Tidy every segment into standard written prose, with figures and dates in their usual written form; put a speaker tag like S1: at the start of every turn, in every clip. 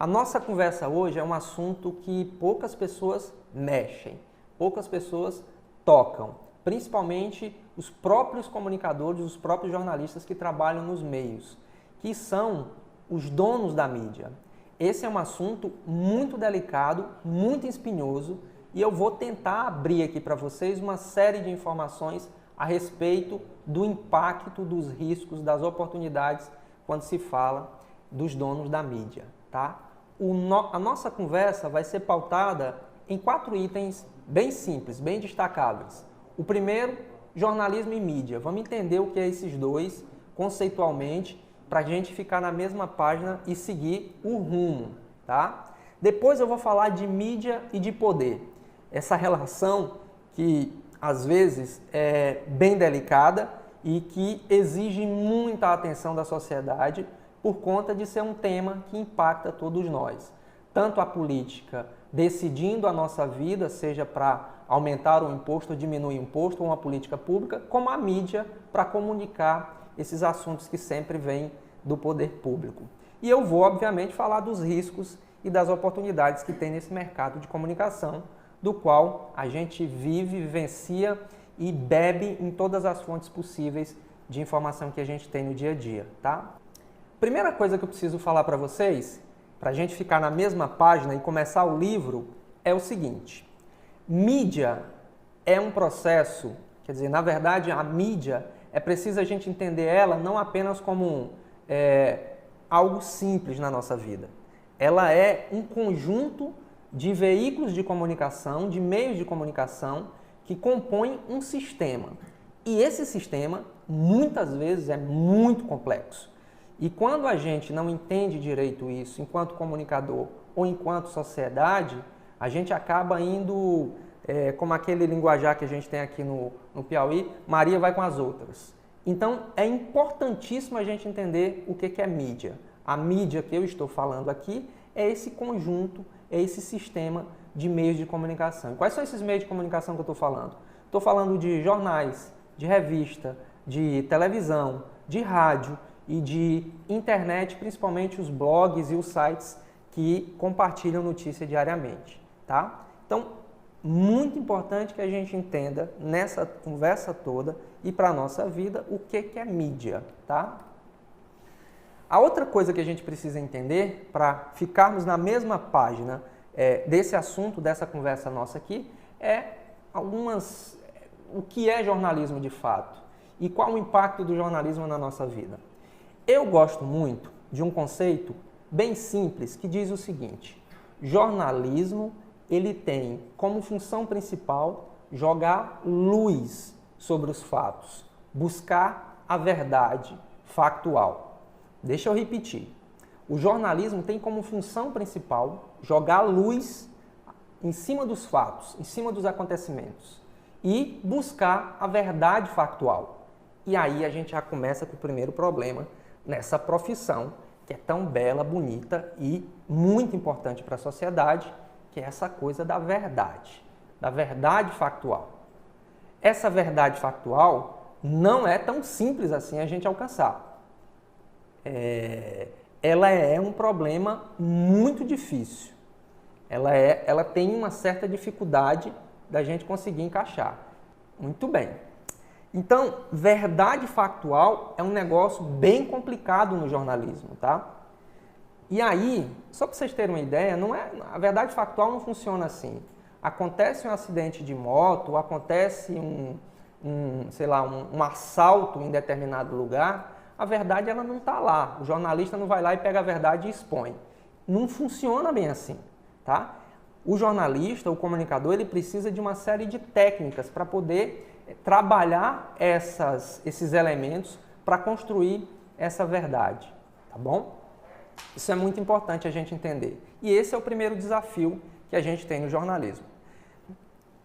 S1: A nossa conversa hoje é um assunto que poucas pessoas mexem, poucas pessoas tocam, principalmente os próprios comunicadores, os próprios jornalistas que trabalham nos meios, que são os donos da mídia. Esse é um assunto muito delicado, muito espinhoso, e eu vou tentar abrir aqui para vocês uma série de informações a respeito do impacto, dos riscos, das oportunidades quando se fala dos donos da mídia, tá? A nossa conversa vai ser pautada em 4 itens bem simples, bem destacáveis. O primeiro, jornalismo e mídia. Vamos entender o que é esses dois conceitualmente para a gente ficar na mesma página e seguir o rumo, tá? Depois eu vou falar de mídia e de poder. Essa relação que às vezes é bem delicada e que exige muita atenção da sociedade por conta de ser um tema que impacta todos nós. Tanto a política decidindo a nossa vida, seja para aumentar o imposto ou diminuir o imposto, ou uma política pública, como a mídia para comunicar esses assuntos que sempre vêm do poder público. E eu vou, obviamente, falar dos riscos e das oportunidades que tem nesse mercado de comunicação, do qual a gente vive, vivencia e bebe em todas as fontes possíveis de informação que a gente tem no dia a dia, tá? Primeira coisa que eu preciso falar para vocês, para a gente ficar na mesma página e começar o livro, é o seguinte: mídia é um processo, quer dizer, na verdade a mídia é preciso a gente entender ela não apenas como algo simples na nossa vida. Ela é um conjunto de veículos de comunicação, de meios de comunicação que compõem um sistema. E esse sistema, muitas vezes, é muito complexo. E quando a gente não entende direito isso, enquanto comunicador ou enquanto sociedade, a gente acaba indo, como aquele linguajar que a gente tem aqui no Piauí, Maria vai com as outras. Então, é importantíssimo a gente entender o que é mídia. A mídia que eu estou falando aqui é esse conjunto, é esse sistema de meios de comunicação. Quais são esses meios de comunicação que eu estou falando? Estou falando de jornais, de revista, de televisão, de rádio e de internet, principalmente os blogs e os sites que compartilham notícia diariamente, tá? Então, muito importante que a gente entenda nessa conversa toda e para a nossa vida o que é mídia, tá? A outra coisa que a gente precisa entender para ficarmos na mesma página desse assunto, dessa conversa nossa aqui, é o que é jornalismo de fato e qual o impacto do jornalismo na nossa vida. Eu gosto muito de um conceito bem simples que diz o seguinte: jornalismo ele tem como função principal jogar luz sobre os fatos, buscar a verdade factual. Deixa eu repetir. O jornalismo tem como função principal jogar luz em cima dos fatos, em cima dos acontecimentos e buscar a verdade factual. E aí a gente já começa com o primeiro problema nessa profissão que é tão bela, bonita e muito importante para a sociedade, que é essa coisa da verdade factual. Essa verdade factual não é tão simples assim a gente alcançar. Ela é um problema muito difícil. Ela tem uma certa dificuldade da gente conseguir encaixar. Muito bem. Então, verdade factual é um negócio bem complicado no jornalismo, tá? E aí, só para vocês terem uma ideia, a verdade factual não funciona assim. Acontece um acidente de moto, acontece um assalto em determinado lugar, a verdade ela não está lá. O jornalista não vai lá e pega a verdade e expõe. Não funciona bem assim, tá? O jornalista, o comunicador, ele precisa de uma série de técnicas para poder trabalhar esses elementos para construir essa verdade, tá bom? Isso é muito importante a gente entender. E esse é o primeiro desafio que a gente tem no jornalismo.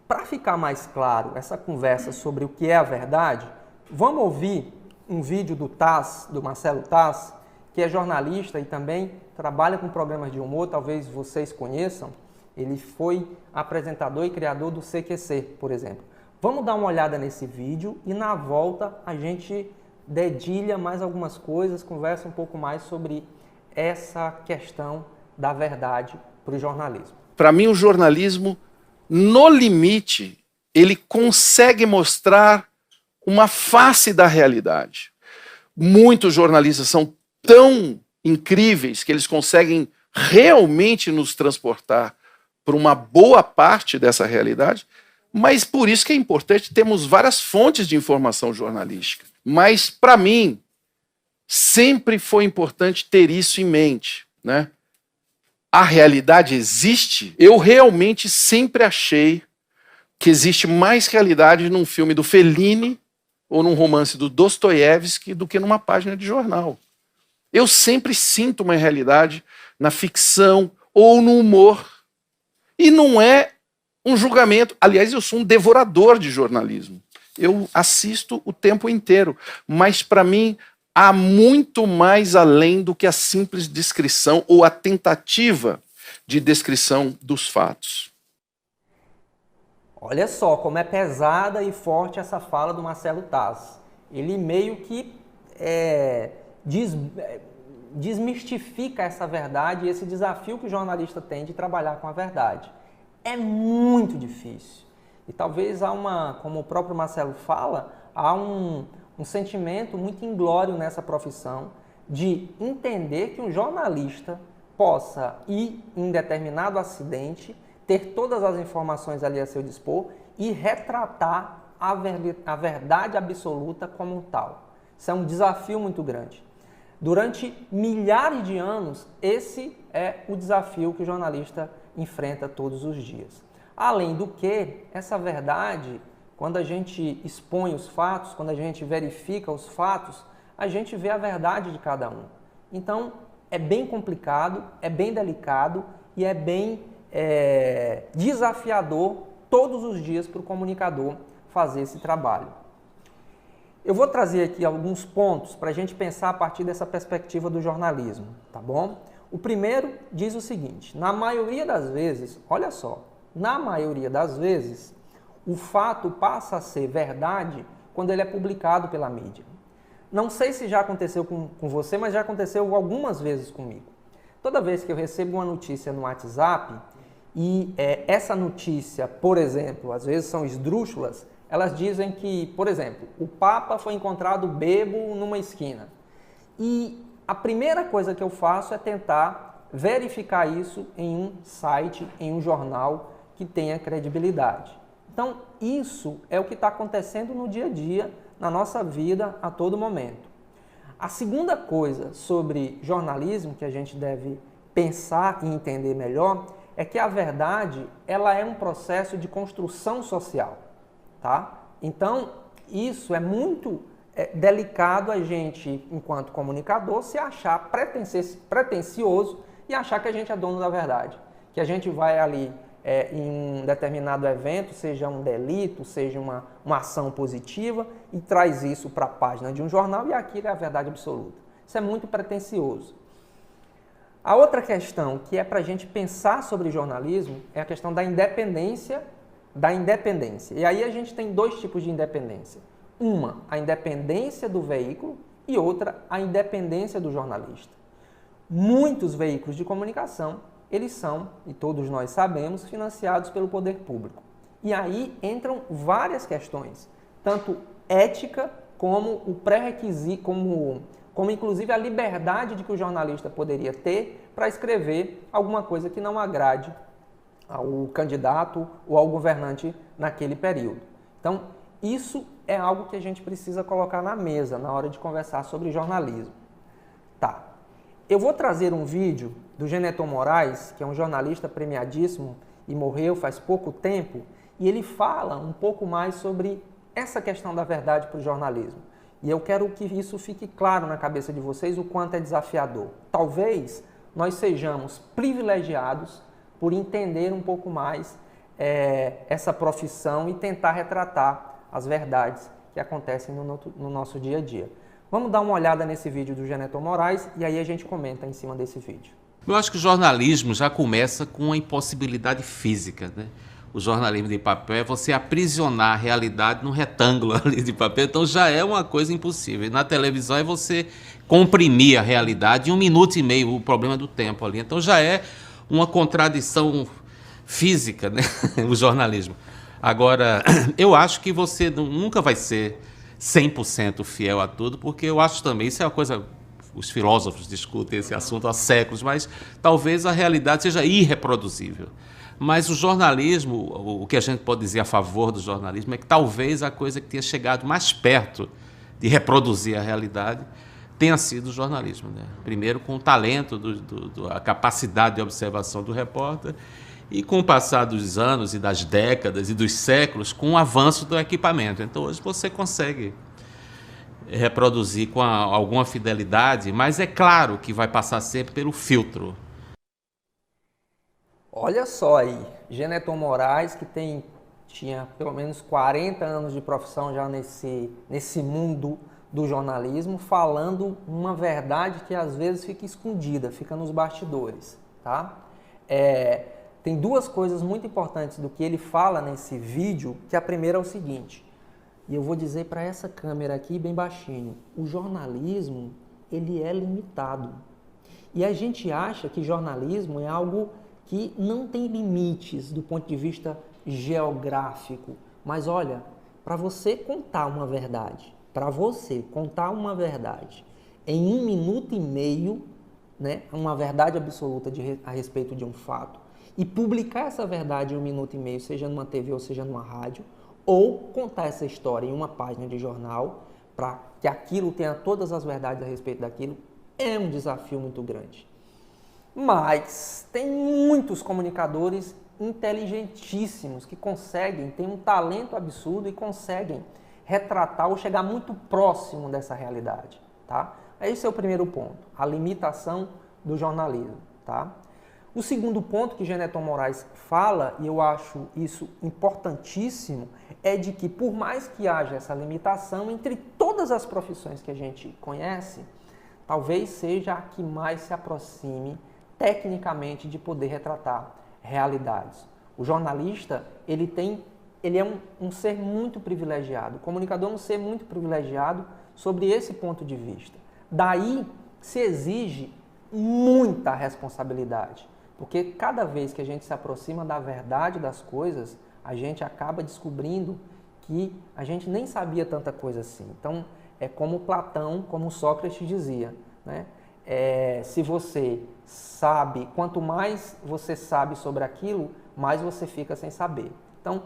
S1: Para ficar mais claro essa conversa sobre o que é a verdade, vamos ouvir um vídeo do Marcelo Taz, que é jornalista e também trabalha com programas de humor, talvez vocês conheçam. Ele foi apresentador e criador do CQC, por exemplo. Vamos dar uma olhada nesse vídeo e na volta a gente dedilha mais algumas coisas, conversa um pouco mais sobre essa questão da verdade para o jornalismo?
S2: Para mim, o jornalismo, no limite, ele consegue mostrar uma face da realidade. Muitos jornalistas são tão incríveis que eles conseguem realmente nos transportar por uma boa parte dessa realidade, mas por isso que é importante termos várias fontes de informação jornalística. Mas, para mim, sempre foi importante ter isso em mente, né? A realidade existe? Eu realmente sempre achei que existe mais realidade num filme do Fellini ou num romance do Dostoiévski do que numa página de jornal. Eu sempre sinto uma realidade na ficção ou no humor. E não é um julgamento. Aliás, eu sou um devorador de jornalismo. Eu assisto o tempo inteiro. Mas, para mim, há muito mais além do que a simples descrição ou a tentativa de descrição dos fatos.
S1: Olha só como é pesada e forte essa fala do Marcelo Taz. Ele meio que desmistifica essa verdade e esse desafio que o jornalista tem de trabalhar com a verdade. É muito difícil. E talvez como o próprio Marcelo fala, há um sentimento muito inglório nessa profissão de entender que um jornalista possa ir em determinado acidente, ter todas as informações ali a seu dispor e retratar a verdade absoluta como tal. Isso é um desafio muito grande. Durante milhares de anos, esse é o desafio que o jornalista enfrenta todos os dias. Além do que, essa verdade, quando a gente expõe os fatos, quando a gente verifica os fatos, a gente vê a verdade de cada um. Então, é bem complicado, é bem delicado e é bem desafiador todos os dias para o comunicador fazer esse trabalho. Eu vou trazer aqui alguns pontos para a gente pensar a partir dessa perspectiva do jornalismo, tá bom? O primeiro diz o seguinte: na maioria das vezes, olha só, na maioria das vezes, o fato passa a ser verdade quando ele é publicado pela mídia. Não sei se já aconteceu com você, mas já aconteceu algumas vezes comigo. Toda vez que eu recebo uma notícia no WhatsApp e essa notícia, por exemplo, às vezes são esdrúxulas, elas dizem que, por exemplo, o Papa foi encontrado bêbado numa esquina. E a primeira coisa que eu faço é tentar verificar isso em um site, em um jornal que tenha credibilidade. Então, isso é o que está acontecendo no dia a dia, na nossa vida, a todo momento. A segunda coisa sobre jornalismo que a gente deve pensar e entender melhor é que a verdade, ela é um processo de construção social, tá? Então, isso é muito delicado a gente, enquanto comunicador, se achar pretensioso e achar que a gente é dono da verdade. Que a gente vai ali em um determinado evento, seja um delito, seja uma ação positiva, e traz isso para a página de um jornal e aquilo é a verdade absoluta. Isso é muito pretensioso. A outra questão que é para a gente pensar sobre jornalismo é a questão da independência. E aí a gente tem dois tipos de independência. Uma, a independência do veículo e outra, a independência do jornalista. Muitos veículos de comunicação, eles são, e todos nós sabemos, financiados pelo poder público. E aí entram várias questões, tanto ética como o pré-requisito, como inclusive a liberdade de que o jornalista poderia ter para escrever alguma coisa que não agrade ao candidato ou ao governante naquele período. Então, isso é algo que a gente precisa colocar na mesa na hora de conversar sobre jornalismo. Tá. Eu vou trazer um vídeo do Geneton Moraes, que é um jornalista premiadíssimo e morreu faz pouco tempo, e ele fala um pouco mais sobre essa questão da verdade para o jornalismo. E eu quero que isso fique claro na cabeça de vocês o quanto é desafiador. Talvez nós sejamos privilegiados por entender um pouco mais essa profissão e tentar retratar as verdades que acontecem no nosso dia a dia. Vamos dar uma olhada nesse vídeo do Geneton Moraes e aí a gente comenta em cima desse vídeo.
S3: Eu acho que o jornalismo já começa com uma impossibilidade física, né? O jornalismo de papel é você aprisionar a realidade num retângulo ali de papel, então já é uma coisa impossível. Na televisão é você comprimir a realidade em 1 minuto e meio, o problema do tempo ali. Então já é uma contradição física, né? O jornalismo. Agora, eu acho que você nunca vai ser 100% fiel a tudo, porque eu acho também, isso é uma coisa, os filósofos discutem esse assunto há séculos, mas talvez a realidade seja irreproduzível. Mas o jornalismo, o que a gente pode dizer a favor do jornalismo é que talvez a coisa que tenha chegado mais perto de reproduzir a realidade tenha sido o jornalismo, né? Primeiro com o talento, a capacidade de observação do repórter, e com o passar dos anos e das décadas e dos séculos, com o avanço do equipamento. Então hoje você consegue reproduzir com alguma fidelidade, mas é claro que vai passar sempre pelo filtro.
S1: Olha só aí, Geneton Moraes, que tinha pelo menos 40 anos de profissão já nesse mundo do jornalismo, falando uma verdade que às vezes fica escondida, fica nos bastidores, tá? Tem duas coisas muito importantes do que ele fala nesse vídeo, que a primeira é o seguinte, e eu vou dizer para essa câmera aqui bem baixinho, o jornalismo, ele é limitado. E a gente acha que jornalismo é algo que não tem limites do ponto de vista geográfico. Mas olha, para você contar uma verdade, em 1 minuto e meio, né, uma verdade absoluta a respeito de um fato, e publicar essa verdade em 1 minuto e meio, seja numa TV ou seja numa rádio, ou contar essa história em uma página de jornal, para que aquilo tenha todas as verdades a respeito daquilo, é um desafio muito grande. Mas tem muitos comunicadores inteligentíssimos que têm um talento absurdo e conseguem retratar ou chegar muito próximo dessa realidade, tá? Esse é o primeiro ponto, a limitação do jornalismo, tá? O segundo ponto que Geneton Moraes fala, e eu acho isso importantíssimo, é de que por mais que haja essa limitação, entre todas as profissões que a gente conhece, talvez seja a que mais se aproxime tecnicamente de poder retratar realidades. O jornalista, ele é um ser muito privilegiado, o comunicador é um ser muito privilegiado sobre esse ponto de vista. Daí se exige muita responsabilidade, porque cada vez que a gente se aproxima da verdade das coisas, a gente acaba descobrindo que a gente nem sabia tanta coisa assim. Então, é como Platão, como Sócrates dizia, né? Se você sabe, quanto mais você sabe sobre aquilo, mais você fica sem saber. Então,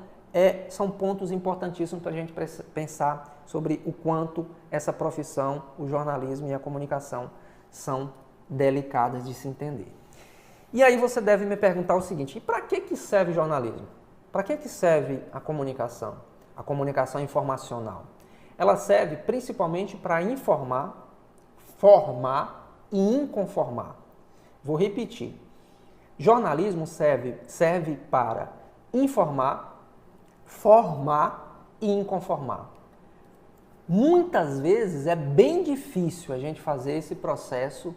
S1: são pontos importantíssimos para a gente pensar sobre o quanto essa profissão, o jornalismo e a comunicação são delicadas de se entender. E aí você deve me perguntar o seguinte, e para que serve o jornalismo? Para que serve a comunicação informacional? Ela serve principalmente para informar, formar e inconformar. Vou repetir. Jornalismo serve para informar, formar e inconformar. Muitas vezes é bem difícil a gente fazer esse processo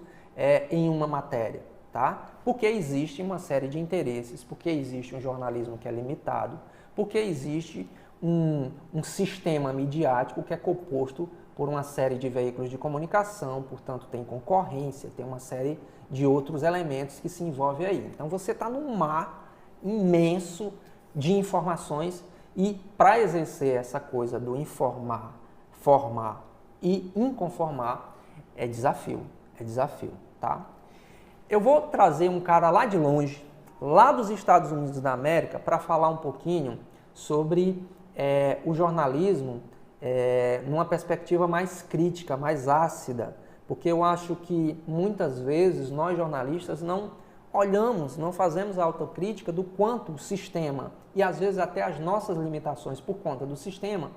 S1: em uma matéria, tá? Porque existe uma série de interesses, porque existe um jornalismo que é limitado, porque existe um sistema midiático que é composto por uma série de veículos de comunicação, portanto tem concorrência, tem uma série de outros elementos que se envolvem aí. Então você está num mar imenso de informações e para exercer essa coisa do informar, formar e inconformar é desafio, tá? Eu vou trazer um cara lá de longe, lá dos Estados Unidos da América, para falar um pouquinho sobre o jornalismo numa perspectiva mais crítica, mais ácida, porque eu acho que muitas vezes nós jornalistas não olhamos, não fazemos a autocrítica do quanto o sistema e às vezes até as nossas limitações por conta do sistema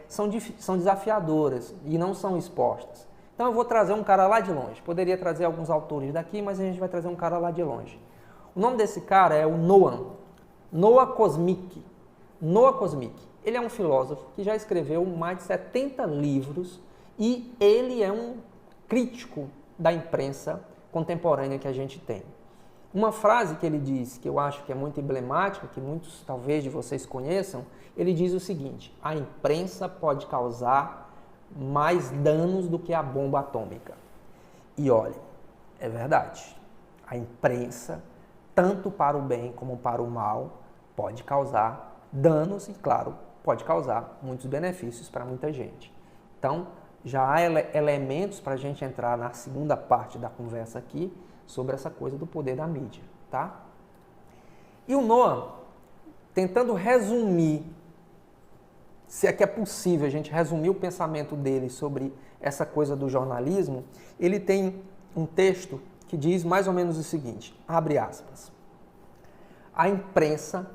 S1: são desafiadoras e não são expostas. Então eu vou trazer um cara lá de longe, poderia trazer alguns autores daqui, mas a gente vai trazer um cara lá de longe. O nome desse cara é o Noah Cosmic. Noah Cosmic. Ele é um filósofo que já escreveu mais de 70 livros e ele é um crítico da imprensa contemporânea que a gente tem. Uma frase que ele diz, que eu acho que é muito emblemática, que muitos talvez de vocês conheçam, ele diz o seguinte: a imprensa pode causar mais danos do que a bomba atômica. E olha, é verdade, a imprensa, tanto para o bem como para o mal, pode causar danos e, claro, pode causar muitos benefícios para muita gente. Então, já há elementos para a gente entrar na segunda parte da conversa aqui sobre essa coisa do poder da mídia, tá? E o Noah, tentando resumir, se é que é possível a gente resumir o pensamento dele sobre essa coisa do jornalismo, ele tem um texto que diz mais ou menos o seguinte, abre aspas, a imprensa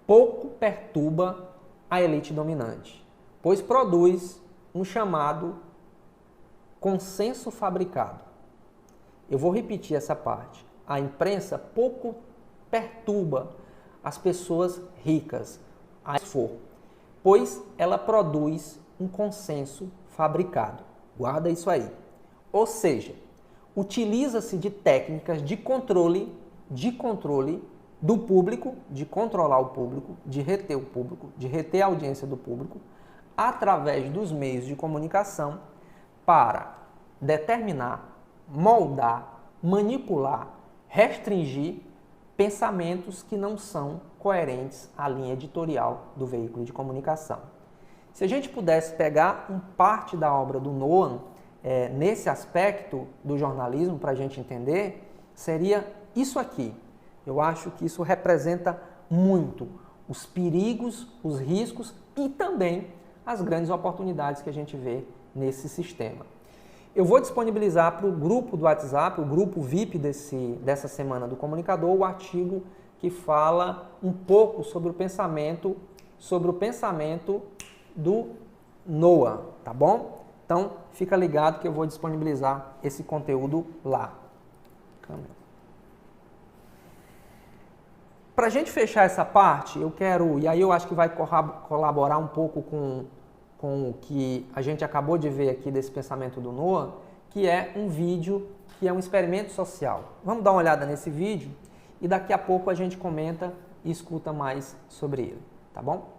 S1: pouco perturba a elite dominante, pois produz um chamado consenso fabricado. Eu vou repetir essa parte. A imprensa pouco perturba as pessoas ricas, pois ela produz um consenso fabricado. Guarda isso aí. Ou seja, utiliza-se de técnicas de controle do público, de controlar o público, de reter o público, de reter a audiência do público, através dos meios de comunicação para determinar, moldar, manipular, restringir pensamentos que não são coerentes à linha editorial do veículo de comunicação. Se a gente pudesse pegar parte da obra do Noah nesse aspecto do jornalismo para a gente entender, seria isso aqui. Eu acho que isso representa muito os perigos, os riscos e também as grandes oportunidades que a gente vê nesse sistema. Eu vou disponibilizar para o grupo do WhatsApp, o grupo VIP dessa semana do comunicador, o artigo que fala um pouco sobre o pensamento do Noah, tá bom? Então, fica ligado que eu vou disponibilizar esse conteúdo lá. Para a gente fechar essa parte, e aí eu acho que vai colaborar um pouco com o que a gente acabou de ver aqui desse pensamento do Noah, que é um vídeo, que é um experimento social. Vamos dar uma olhada nesse vídeo e daqui a pouco a gente comenta e escuta mais sobre ele, tá bom?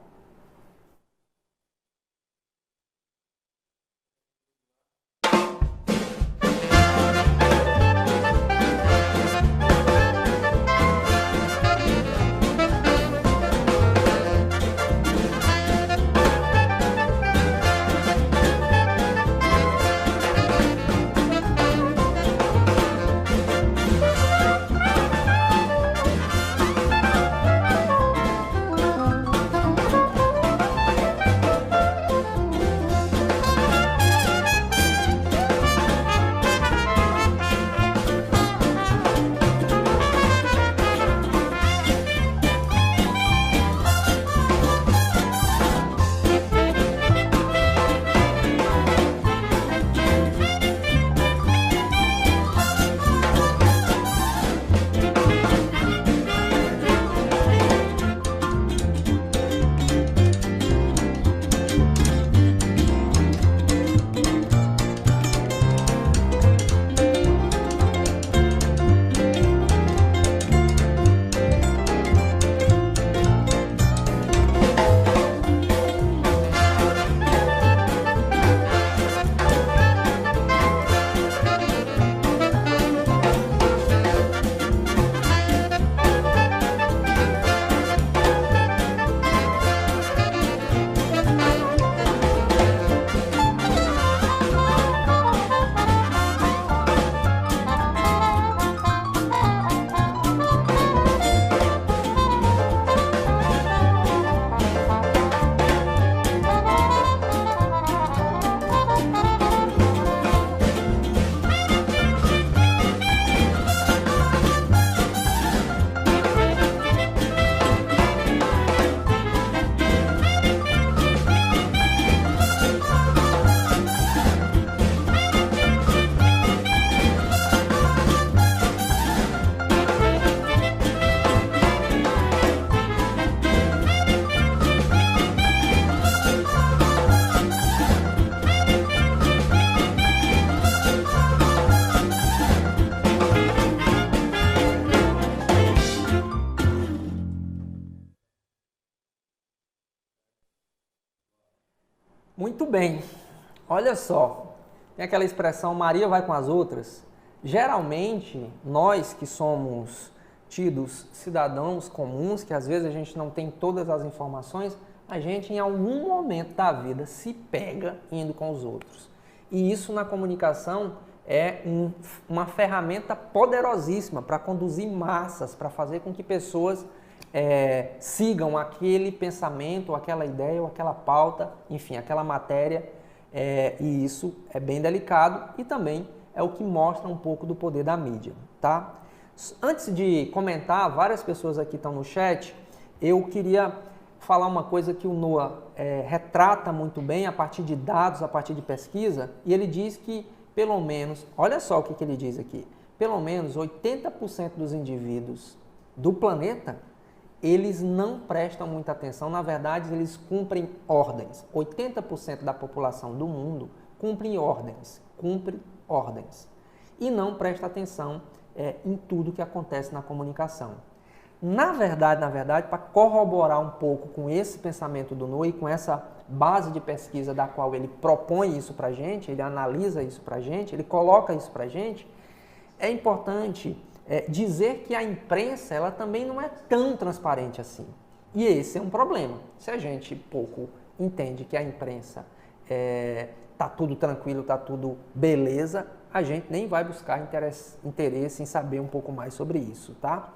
S1: Muito bem. Olha só, tem aquela expressão Maria vai com as outras. Geralmente, nós que somos tidos cidadãos comuns, que às vezes a gente não tem todas as informações, a gente em algum momento da vida se pega indo com os outros. E isso na comunicação é uma ferramenta poderosíssima para conduzir massas, para fazer com que pessoas sigam aquele pensamento, ou aquela ideia, ou aquela pauta, enfim, aquela matéria. E isso é bem delicado e também é o que mostra um pouco do poder da mídia, tá? Antes de comentar, várias pessoas aqui estão no chat, eu queria falar uma coisa que o Noah retrata muito bem a partir de dados, a partir de pesquisa, e ele diz que pelo menos, olha só o que ele diz aqui, pelo menos 80% dos indivíduos do planeta, eles não prestam muita atenção, na verdade eles cumprem ordens. 80% da população do mundo cumpre ordens e não presta atenção em tudo que acontece na comunicação. Na verdade, para corroborar um pouco com esse pensamento do Noah e com essa base de pesquisa da qual ele propõe isso para a gente, ele analisa isso para a gente, ele coloca isso para a gente, é importante dizer que a imprensa ela também não é tão transparente assim. E esse é um problema. Se a gente pouco entende que a imprensa tá tudo tranquilo, tá tudo beleza, a gente nem vai buscar interesse em saber um pouco mais sobre isso, tá?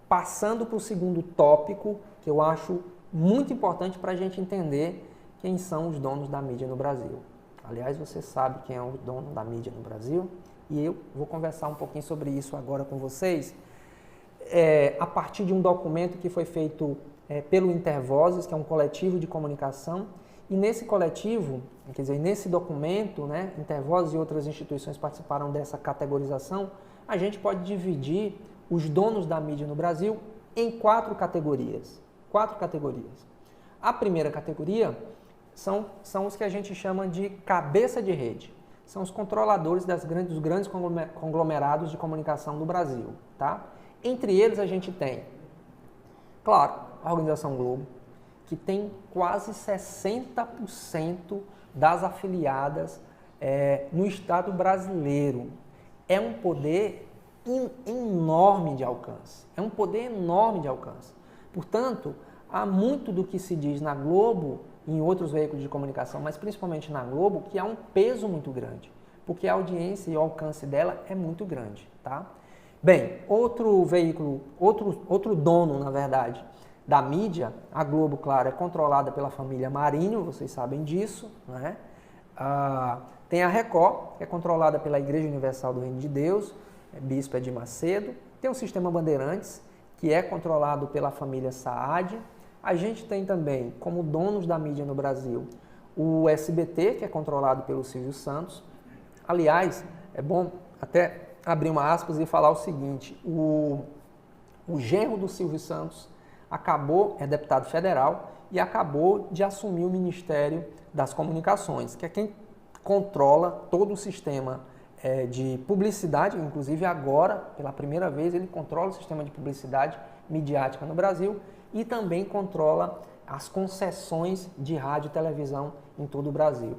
S1: Passando para o segundo tópico, que eu acho muito importante para a gente entender quem são os donos da mídia no Brasil. Aliás, você sabe quem é o dono da mídia no Brasil e eu vou conversar um pouquinho sobre isso agora com vocês, a partir de um documento que foi feito pelo Intervozes, que é um coletivo de comunicação, e nesse coletivo, quer dizer, nesse documento, né, Intervozes e outras instituições participaram dessa categorização, a gente pode dividir os donos da mídia no Brasil em 4 categorias. 4 categorias. A primeira categoria são os que a gente chama de cabeça de rede. São os controladores dos grandes conglomerados de comunicação do Brasil. Tá? Entre eles a gente tem, claro, a Organização Globo, que tem quase 60% das afiliadas no Estado brasileiro. É um poder enorme de alcance. É um poder enorme de alcance. Portanto, há muito do que se diz na Globo e em outros veículos de comunicação, mas principalmente na Globo, que há um peso muito grande, porque a audiência e o alcance dela é muito grande, tá? Bem, outro veículo, outro dono, na verdade, da mídia, a Globo, claro, é controlada pela família Marinho, vocês sabem disso, né? Tem a Record, que é controlada pela Igreja Universal do Reino de Deus, Bispo Edir Macedo. Tem o Sistema Bandeirantes, que é controlado pela família Saad. A gente tem também, como donos da mídia no Brasil, o SBT, que é controlado pelo Silvio Santos. Aliás, é bom até abrir uma aspas e falar o seguinte, o genro do Silvio Santos é deputado federal e acabou de assumir o Ministério das Comunicações, que é quem controla todo o sistema de publicidade, inclusive agora, pela primeira vez, ele controla o sistema de publicidade midiática no Brasil e também controla as concessões de rádio e televisão em todo o Brasil.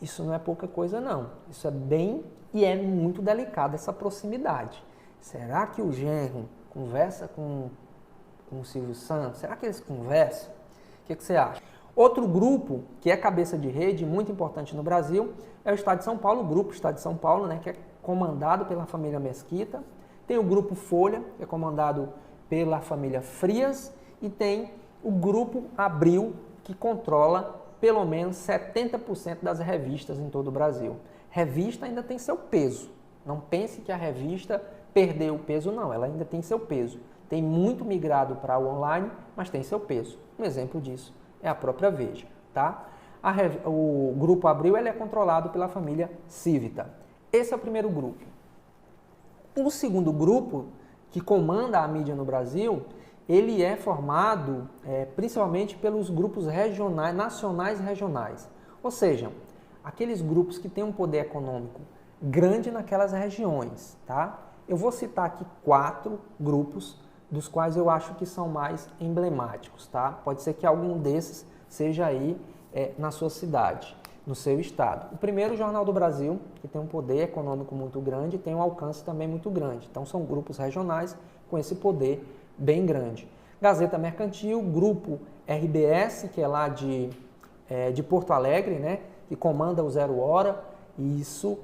S1: Isso não é pouca coisa não, isso é bem e é muito delicado essa proximidade. Será que o genro conversa com o Silvio Santos? Será que eles conversam? O que você acha? Outro grupo que é cabeça de rede, muito importante no Brasil, é o Estado de São Paulo, o Grupo Estado de São Paulo, né, que é comandado pela família Mesquita. Tem o Grupo Folha, que é comandado pela família Frias. E tem o Grupo Abril, que controla pelo menos 70% das revistas em todo o Brasil. Revista ainda tem seu peso. Não pense que a revista perdeu o peso, não. Ela ainda tem seu peso. Tem muito migrado para o online, mas tem seu peso. Um exemplo disso é a própria Veja, tá? O Grupo Abril ele é controlado pela família Civita. Esse é o primeiro grupo. O segundo grupo, que comanda a mídia no Brasil, ele é formado principalmente pelos grupos regionais, nacionais e regionais. Ou seja, aqueles grupos que têm um poder econômico grande naquelas regiões, tá? Eu vou citar aqui 4 grupos dos quais eu acho que são mais emblemáticos, tá? Pode ser que algum desses seja aí na sua cidade, no seu estado. O primeiro, o Jornal do Brasil, que tem um poder econômico muito grande e tem um alcance também muito grande. Então, são grupos regionais com esse poder bem grande. Gazeta Mercantil, Grupo RBS, que é lá de Porto Alegre, né, que comanda o Zero Hora, e isso,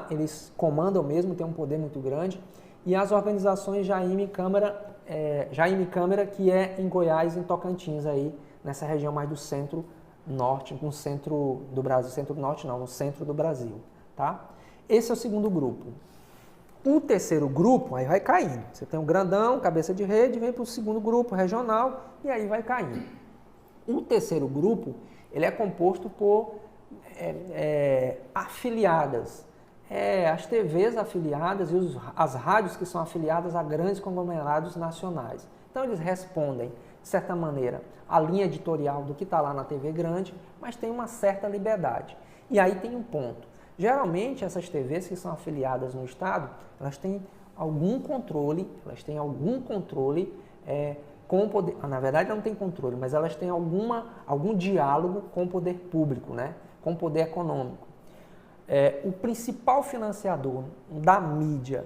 S1: eles comandam mesmo, tem um poder muito grande. E as organizações Jaime Câmara, que é em Goiás, em Tocantins, aí, nessa região mais do centro-norte, no centro do Brasil, centro-norte não, no centro do Brasil, tá? Esse é o segundo grupo. O terceiro grupo, aí vai caindo. Você tem um grandão, cabeça de rede, vem para o segundo grupo regional e aí vai caindo. O terceiro grupo, ele é composto por afiliadas. As TVs afiliadas e as rádios que são afiliadas a grandes conglomerados nacionais. Então, eles respondem, de certa maneira, a linha editorial do que está lá na TV grande, mas tem uma certa liberdade. E aí tem um ponto. Geralmente, essas TVs que são afiliadas no Estado, elas têm algum controle, com o poder. Na verdade, não tem controle, mas elas têm algum diálogo com o poder público, né? Com o poder econômico. O principal financiador da mídia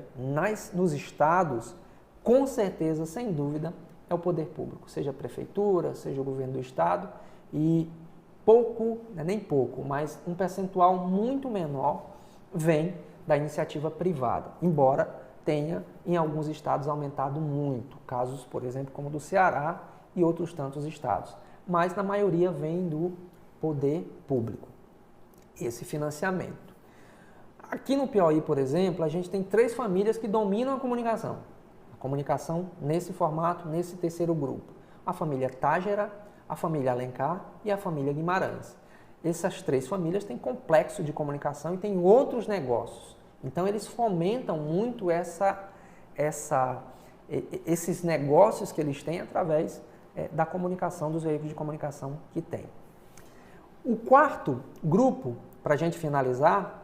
S1: nos estados, com certeza, sem dúvida, é o poder público, seja a prefeitura, seja o governo do estado, e nem pouco, mas um percentual muito menor vem da iniciativa privada, embora tenha em alguns estados aumentado muito, casos, por exemplo, como do Ceará e outros tantos estados, mas na maioria vem do poder público, esse financiamento. Aqui no Piauí, por exemplo, a gente tem 3 famílias que dominam a comunicação nesse formato, nesse terceiro grupo. A família Tágera, a família Alencar e a família Guimarães. Essas 3 famílias têm complexo de comunicação e têm outros negócios. Então, eles fomentam muito esses negócios que eles têm através da comunicação, dos veículos de comunicação que têm. O quarto grupo, para a gente finalizar,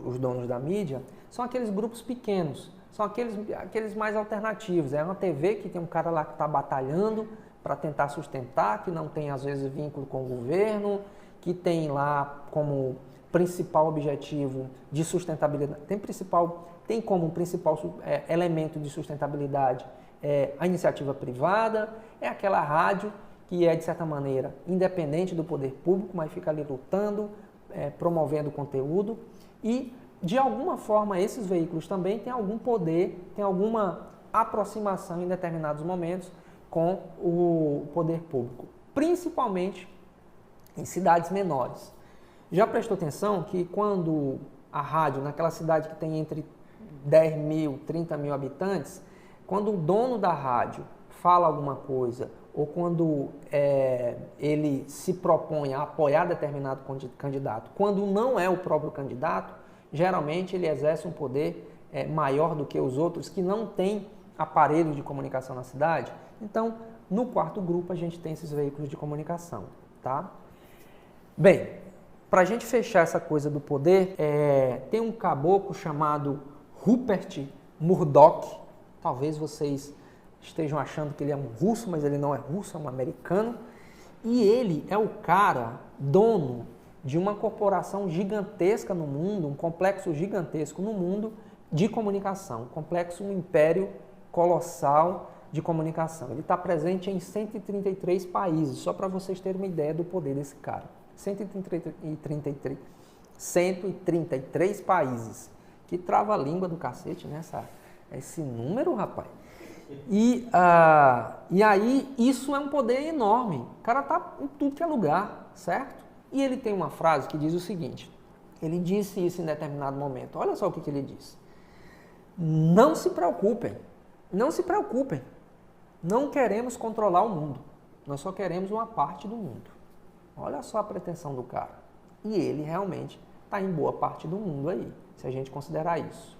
S1: os donos da mídia, são aqueles grupos pequenos, são aqueles mais alternativos. É uma TV que tem um cara lá que está batalhando para tentar sustentar, que não tem, às vezes, vínculo com o governo, que tem lá como principal objetivo de sustentabilidade, tem como principal elemento de sustentabilidade a iniciativa privada, é aquela rádio que é, de certa maneira, independente do poder público, mas fica ali lutando, promovendo conteúdo, e, de alguma forma, esses veículos também têm algum poder, têm alguma aproximação em determinados momentos com o poder público, principalmente em cidades menores. Já prestou atenção que quando a rádio, naquela cidade que tem entre 10 mil, 30 mil habitantes, quando o dono da rádio fala alguma coisa ou quando ele se propõe a apoiar determinado candidato, quando não é o próprio candidato, geralmente ele exerce um poder maior do que os outros que não têm aparelho de comunicação na cidade. Então, no quarto grupo, a gente tem esses veículos de comunicação, tá? Bem, para a gente fechar essa coisa do poder, tem um caboclo chamado Rupert Murdoch. Talvez vocês estejam achando que ele é um russo, mas ele não é russo, é um americano. E ele é o cara dono de uma corporação gigantesca no mundo, um complexo gigantesco no mundo de comunicação, um império colossal de comunicação. Ele está presente em 133 países, só para vocês terem uma ideia do poder desse cara. 133 países. Que trava a língua do cacete, né? Esse número, rapaz. E aí, isso é um poder enorme. O cara está em tudo que é lugar, certo? E ele tem uma frase que diz o seguinte. Ele disse isso em determinado momento. Olha só o que ele disse. Não se preocupem. Não se preocupem. Não queremos controlar o mundo. Nós só queremos uma parte do mundo. Olha só a pretensão do cara. E ele realmente está em boa parte do mundo aí, se a gente considerar isso.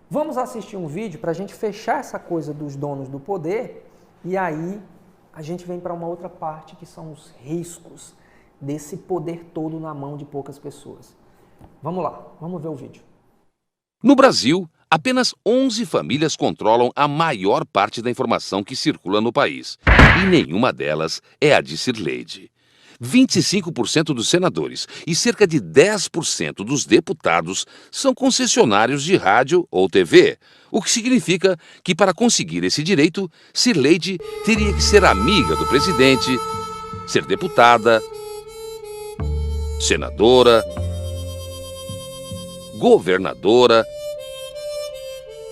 S1: Vamos assistir um vídeo para a gente fechar essa coisa dos donos do poder e aí a gente vem para uma outra parte que são os riscos desse poder todo na mão de poucas pessoas. Vamos lá, vamos ver o vídeo.
S4: No Brasil, apenas 11 famílias controlam a maior parte da informação que circula no país. E nenhuma delas é a de Cirleide. 25% dos senadores e cerca de 10% dos deputados são concessionários de rádio ou TV, o que significa que, para conseguir esse direito, Cirleide teria que ser amiga do presidente, ser deputada, senadora, governadora,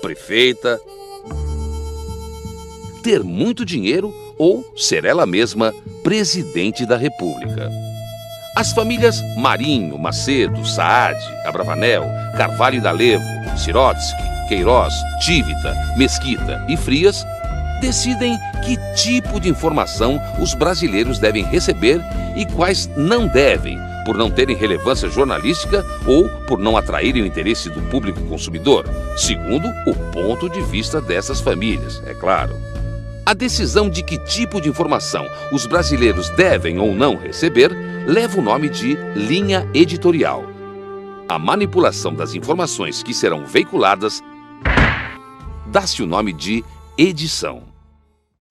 S4: prefeita, ter muito dinheiro ou ser ela mesma presidente da República. As famílias Marinho, Macedo, Saad, Abravanel, Carvalho e D'Alevo, Sirotsky, Queiroz, Tivita, Mesquita e Frias decidem que tipo de informação os brasileiros devem receber e quais não devem, por não terem relevância jornalística ou por não atraírem o interesse do público consumidor, segundo o ponto de vista dessas famílias, é claro. A decisão de que tipo de informação os brasileiros devem ou não receber leva o nome de linha editorial. A manipulação das informações que serão veiculadas dá-se o nome de edição.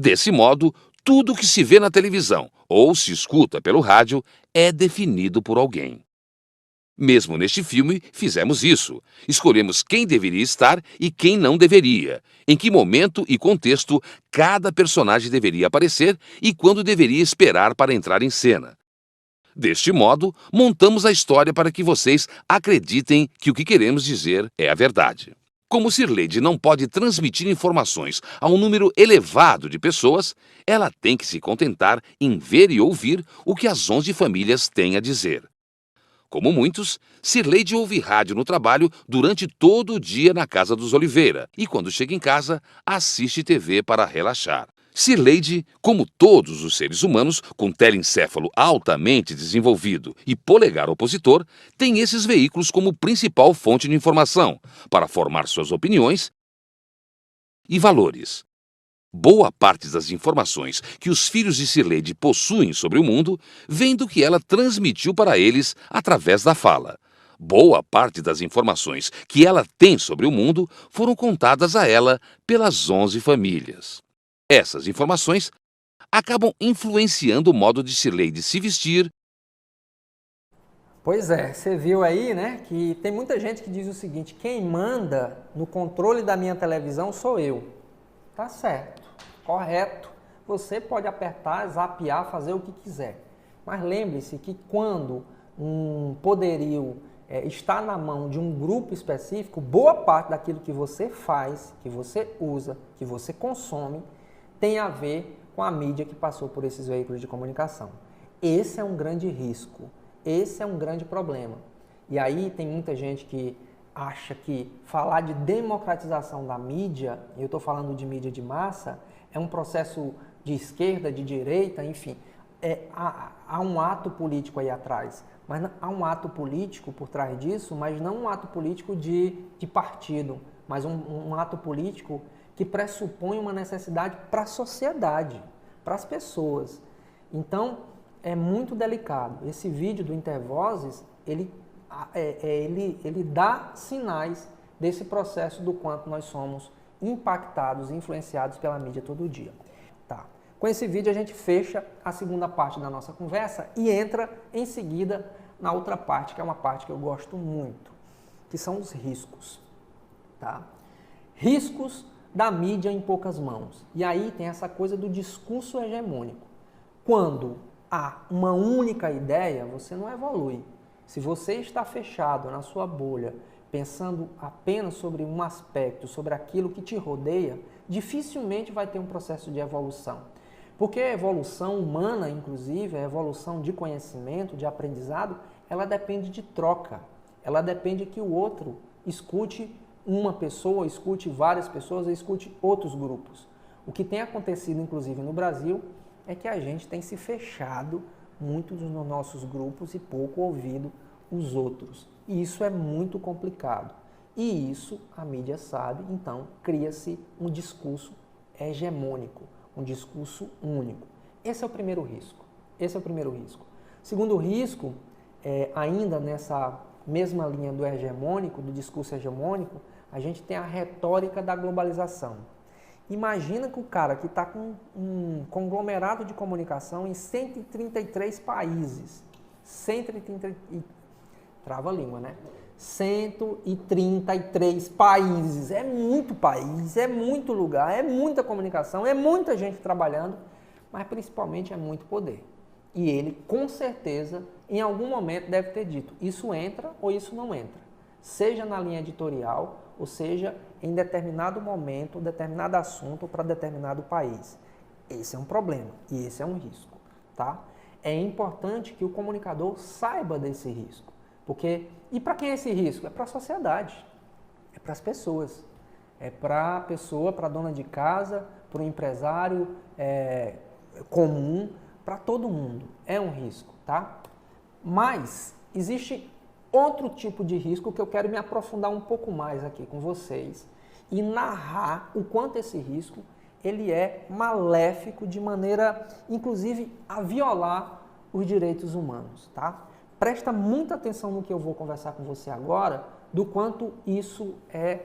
S4: Desse modo, tudo que se vê na televisão ou se escuta pelo rádio é definido por alguém. Mesmo neste filme, fizemos isso. Escolhemos quem deveria estar e quem não deveria, em que momento e contexto cada personagem deveria aparecer e quando deveria esperar para entrar em cena. Deste modo, montamos a história para que vocês acreditem que o que queremos dizer é a verdade. Como Cirleide não pode transmitir informações a um número elevado de pessoas, ela tem que se contentar em ver e ouvir o que as 11 famílias têm a dizer. Como muitos, Cirleide ouve rádio no trabalho durante todo o dia na casa dos Oliveira e, quando chega em casa, assiste TV para relaxar. Cirleide, como todos os seres humanos com telencéfalo altamente desenvolvido e polegar opositor, tem esses veículos como principal fonte de informação para formar suas opiniões e valores. Boa parte das informações que os filhos de Cirleide possuem sobre o mundo vem do que ela transmitiu para eles através da fala. Boa parte das informações que ela tem sobre o mundo foram contadas a ela pelas 11 famílias. Essas informações acabam influenciando o modo de Cirleide se vestir.
S1: Pois é, você viu aí, né, que tem muita gente que diz o seguinte: quem manda no controle da minha televisão sou eu. Tá certo, correto. Você pode apertar, zapear, fazer o que quiser. Mas lembre-se que quando um poderio está na mão de um grupo específico, boa parte daquilo que você faz, que você usa, que você consome, tem a ver com a mídia que passou por esses veículos de comunicação. Esse é um grande risco, esse é um grande problema. E aí tem muita gente que acha que falar de democratização da mídia, e eu estou falando de mídia de massa, é um processo de esquerda, de direita, enfim, há um ato político aí atrás. Mas há um ato político por trás disso, mas não um ato político de partido, mas um ato político que pressupõe uma necessidade para a sociedade, para as pessoas. Então, é muito delicado. Esse vídeo do Intervozes, ele dá sinais desse processo do quanto nós somos impactados, influenciados pela mídia todo dia. Tá. Com esse vídeo a gente fecha a segunda parte da nossa conversa e entra em seguida na outra parte, que é uma parte que eu gosto muito, que são os riscos. Tá? Riscos da mídia em poucas mãos. E aí tem essa coisa do discurso hegemônico. Quando há uma única ideia, você não evolui. Se você está fechado na sua bolha, pensando apenas sobre um aspecto, sobre aquilo que te rodeia, dificilmente vai ter um processo de evolução. Porque a evolução humana, inclusive, a evolução de conhecimento, de aprendizado, ela depende de troca. Ela depende que o outro escute uma pessoa, escute várias pessoas, escute outros grupos. O que tem acontecido, inclusive, no Brasil, é que a gente tem se fechado muito nos nossos grupos e pouco ouvido os outros. E isso é muito complicado. E isso a mídia sabe, então cria-se um discurso hegemônico, um discurso único. Esse é o primeiro risco. Segundo risco, ainda nessa mesma linha do hegemônico, do discurso hegemônico, a gente tem a retórica da globalização. Imagina que o cara que está com um conglomerado de comunicação em 133 países, 133 países, é muito país, é muito lugar, é muita comunicação, é muita gente trabalhando, mas principalmente é muito poder. E ele, com certeza, em algum momento deve ter dito, isso entra ou isso não entra. Seja na linha editorial, ou seja, em determinado momento, determinado assunto para determinado país. Esse é um problema e esse é um risco, tá? É importante que o comunicador saiba desse risco. E para quem é esse risco? É para a sociedade, é para as pessoas. É para a pessoa, para a dona de casa, para o empresário comum, para todo mundo. É um risco, tá? Mas existe outro tipo de risco que eu quero me aprofundar um pouco mais aqui com vocês e narrar o quanto esse risco ele é maléfico de maneira, inclusive, a violar os direitos humanos, tá? Presta muita atenção no que eu vou conversar com você agora, do quanto isso é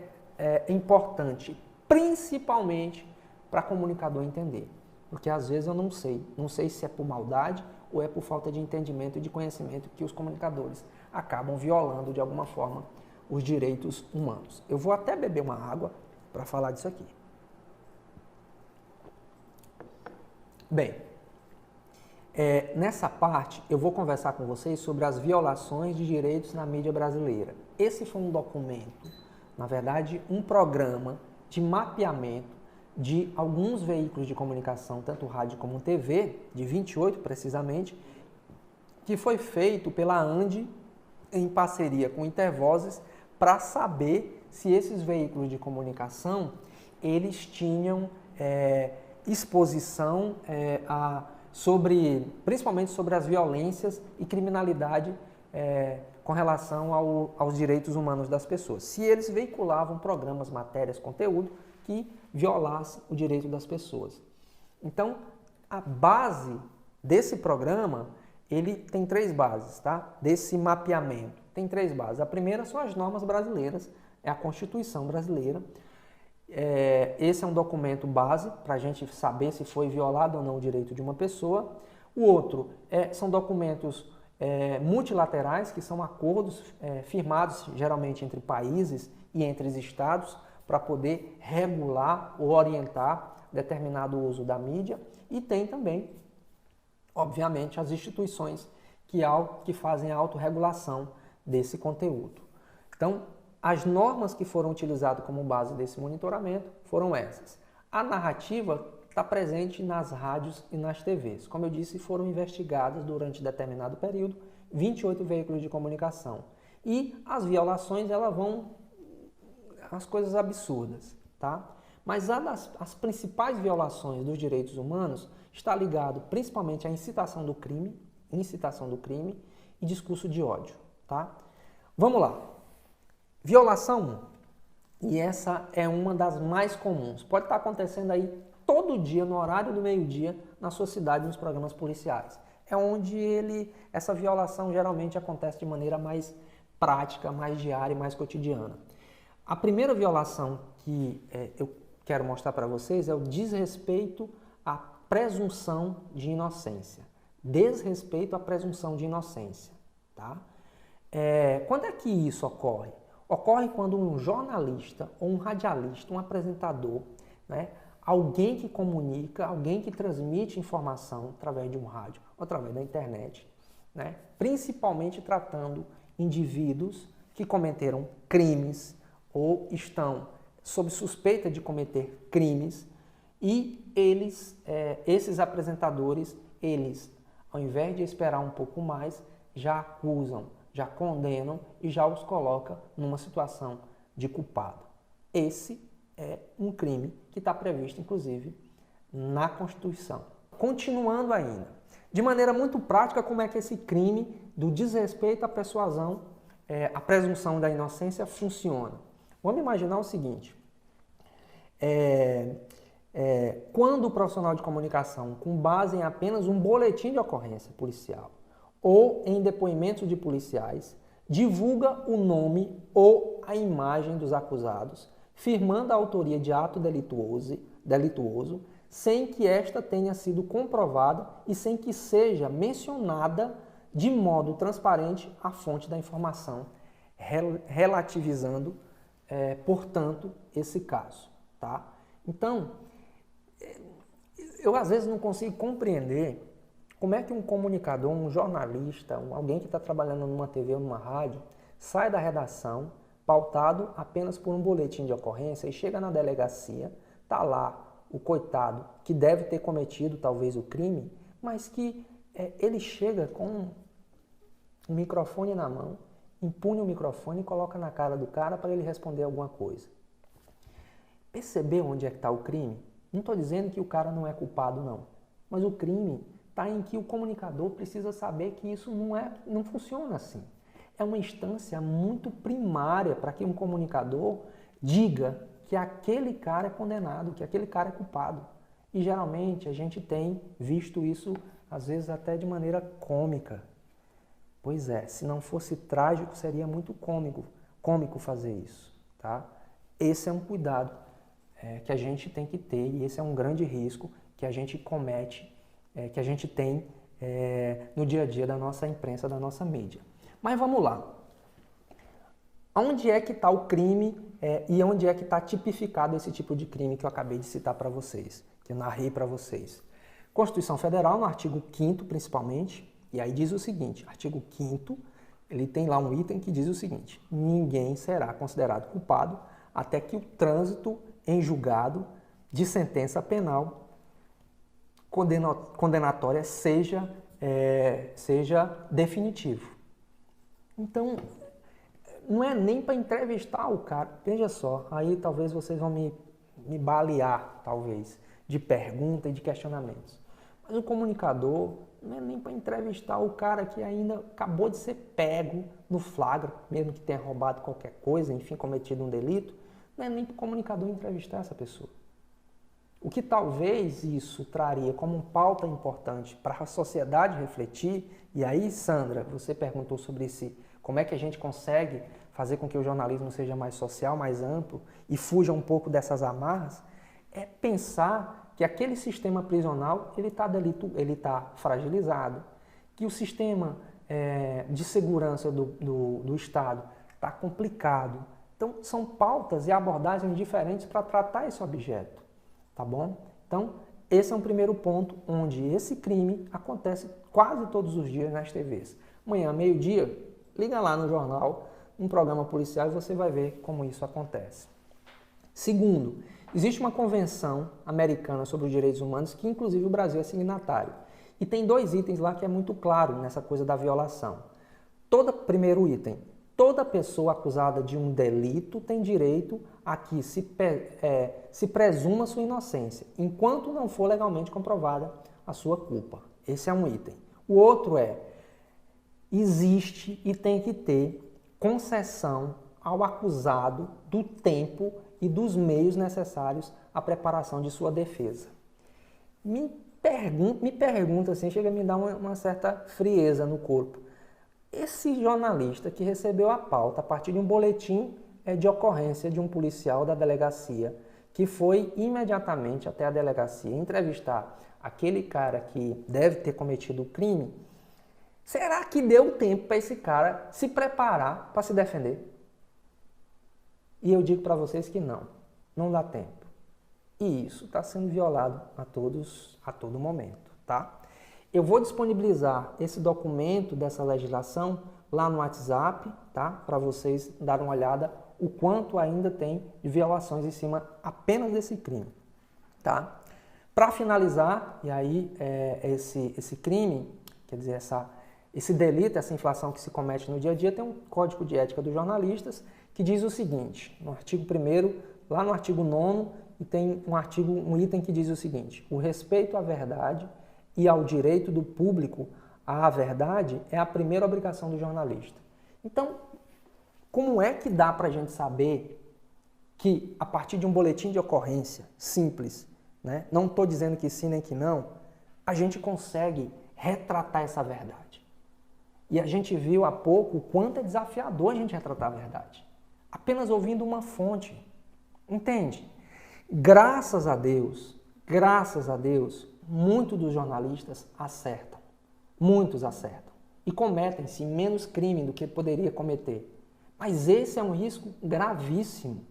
S1: importante, principalmente para comunicador entender. Porque às vezes eu não sei se é por maldade ou é por falta de entendimento e de conhecimento que os comunicadores acabam violando de alguma forma os direitos humanos. Eu vou até beber uma água para falar disso aqui. Bem, nessa parte eu vou conversar com vocês sobre as violações de direitos na mídia brasileira. Esse foi um documento, na verdade, um programa de mapeamento de alguns veículos de comunicação, tanto rádio como TV, de 28 precisamente, que foi feito pela ANDI em parceria com Intervozes para saber se esses veículos de comunicação eles tinham exposição principalmente sobre as violências e criminalidade com relação aos direitos humanos das pessoas. Se eles veiculavam programas, matérias, conteúdo que violasse o direito das pessoas. Então, a base desse programa, ele tem 3 bases, tá? Desse mapeamento. Tem 3 bases. A primeira são as normas brasileiras, é a Constituição brasileira. Esse é um documento base para a gente saber se foi violado ou não o direito de uma pessoa. O outro são documentos multilaterais, que são acordos firmados geralmente entre países e entre os estados para poder regular ou orientar determinado uso da mídia. E tem também, obviamente, as instituições que fazem a autorregulação desse conteúdo. Então, as normas que foram utilizadas como base desse monitoramento foram essas. A narrativa está presente nas rádios e nas TVs. Como eu disse, foram investigadas durante determinado período 28 veículos de comunicação. E as violações, elas vão as coisas absurdas, tá? Mas as principais violações dos direitos humanos está ligado principalmente à incitação do crime e discurso de ódio, tá? Vamos lá. Violação 1, e essa é uma das mais comuns. Pode estar acontecendo aí todo dia, no horário do meio-dia, na sua cidade, nos programas policiais. É onde essa violação geralmente acontece de maneira mais prática, mais diária e mais cotidiana. A primeira violação que eu quero mostrar para vocês é o desrespeito à presunção de inocência. Desrespeito à presunção de inocência, tá? Quando é que isso ocorre? Ocorre quando um jornalista, ou um radialista, um apresentador, né, alguém que comunica, alguém que transmite informação através de um rádio ou através da internet, né, principalmente tratando indivíduos que cometeram crimes ou estão sob suspeita de cometer crimes e esses apresentadores, ao invés de esperar um pouco mais, já acusam, já condenam e já os coloca numa situação de culpado. Esse é um crime que está previsto, inclusive, na Constituição. Continuando ainda, de maneira muito prática, como é que esse crime do desrespeito à persuasão, a presunção da inocência funciona? Vamos imaginar o seguinte, quando o profissional de comunicação, com base em apenas um boletim de ocorrência policial ou em depoimentos de policiais, divulga o nome ou a imagem dos acusados firmando a autoria de ato delituoso, sem que esta tenha sido comprovada e sem que seja mencionada de modo transparente a fonte da informação, relativizando, portanto, esse caso. Tá? Então, eu às vezes não consigo compreender como é que um comunicador, um jornalista, alguém que está trabalhando numa TV ou numa rádio, sai da redação pautado apenas por um boletim de ocorrência e chega na delegacia, está lá o coitado que deve ter cometido talvez o crime, mas que ele chega com um microfone na mão, empunha o microfone e coloca na cara do cara para ele responder alguma coisa. Perceber onde é que está o crime? Não estou dizendo que o cara não é culpado, não. Mas o crime está em que o comunicador precisa saber que isso não funciona assim. É uma instância muito primária para que um comunicador diga que aquele cara é condenado, que aquele cara é culpado. E geralmente a gente tem visto isso, às vezes até de maneira cômica. Pois é, se não fosse trágico, seria muito cômico fazer isso. Tá? Esse é um cuidado que a gente tem que ter e esse é um grande risco que a gente comete, que a gente tem no dia a dia da nossa imprensa, da nossa mídia. Mas vamos lá. Onde é que está o crime e onde é que está tipificado esse tipo de crime que eu acabei de citar para vocês, que eu narrei para vocês? Constituição Federal, no artigo 5º principalmente, e aí diz o seguinte, artigo 5º, ele tem lá um item que diz o seguinte: ninguém será considerado culpado até que o trânsito em julgado de sentença penal condenatória seja definitivo. Então, não é nem para entrevistar o cara. Veja só, aí talvez vocês vão me balear, talvez, de perguntas e de questionamentos. Mas o comunicador não é nem para entrevistar o cara que ainda acabou de ser pego no flagra, mesmo que tenha roubado qualquer coisa, enfim, cometido um delito. Não é nem para o comunicador entrevistar essa pessoa. O que talvez isso traria como pauta importante para a sociedade refletir, e aí, Sandra, você perguntou sobre como é que a gente consegue fazer com que o jornalismo seja mais social, mais amplo e fuja um pouco dessas amarras, é pensar que aquele sistema prisional ele está fragilizado, que o sistema de segurança do Estado está complicado. Então, são pautas e abordagens diferentes para tratar esse objeto, tá bom? Então, esse é um primeiro ponto onde esse crime acontece quase todos os dias nas TVs. Amanhã, meio-dia, liga lá no jornal, um programa policial e você vai ver como isso acontece. Segundo, existe uma convenção americana sobre os direitos humanos que inclusive o Brasil é signatário. E tem 2 itens lá que é muito claro nessa coisa da violação. Primeiro item, toda pessoa acusada de um delito tem direito a que se presuma sua inocência, enquanto não for legalmente comprovada a sua culpa. Esse é um item. O outro existe e tem que ter concessão ao acusado do tempo e dos meios necessários à preparação de sua defesa. Me pergunta assim, chega a me dar uma certa frieza no corpo. Esse jornalista que recebeu a pauta a partir de um boletim de ocorrência de um policial da delegacia, que foi imediatamente até a delegacia entrevistar aquele cara que deve ter cometido o crime, será que deu tempo para esse cara se preparar para se defender? E eu digo para vocês que não dá tempo. E isso está sendo violado a todo momento, tá? Eu vou disponibilizar esse documento dessa legislação lá no WhatsApp, tá? Para vocês darem uma olhada o quanto ainda tem de violações em cima apenas desse crime, tá? Para finalizar, e aí esse crime, quer dizer, esse delito, essa infração que se comete no dia a dia, tem um Código de Ética dos Jornalistas que diz o seguinte, no artigo 1º, lá no artigo 9º, e tem um item que diz o seguinte: o respeito à verdade e ao direito do público à verdade é a primeira obrigação do jornalista. Então, como é que dá para a gente saber que, a partir de um boletim de ocorrência simples, né, não estou dizendo que sim nem que não, a gente consegue retratar essa verdade? E a gente viu há pouco o quanto é desafiador a gente retratar a verdade. Apenas ouvindo uma fonte. Entende? Graças a Deus, muitos dos jornalistas acertam. Muitos acertam. E cometem-se menos crime do que poderia cometer. Mas esse é um risco gravíssimo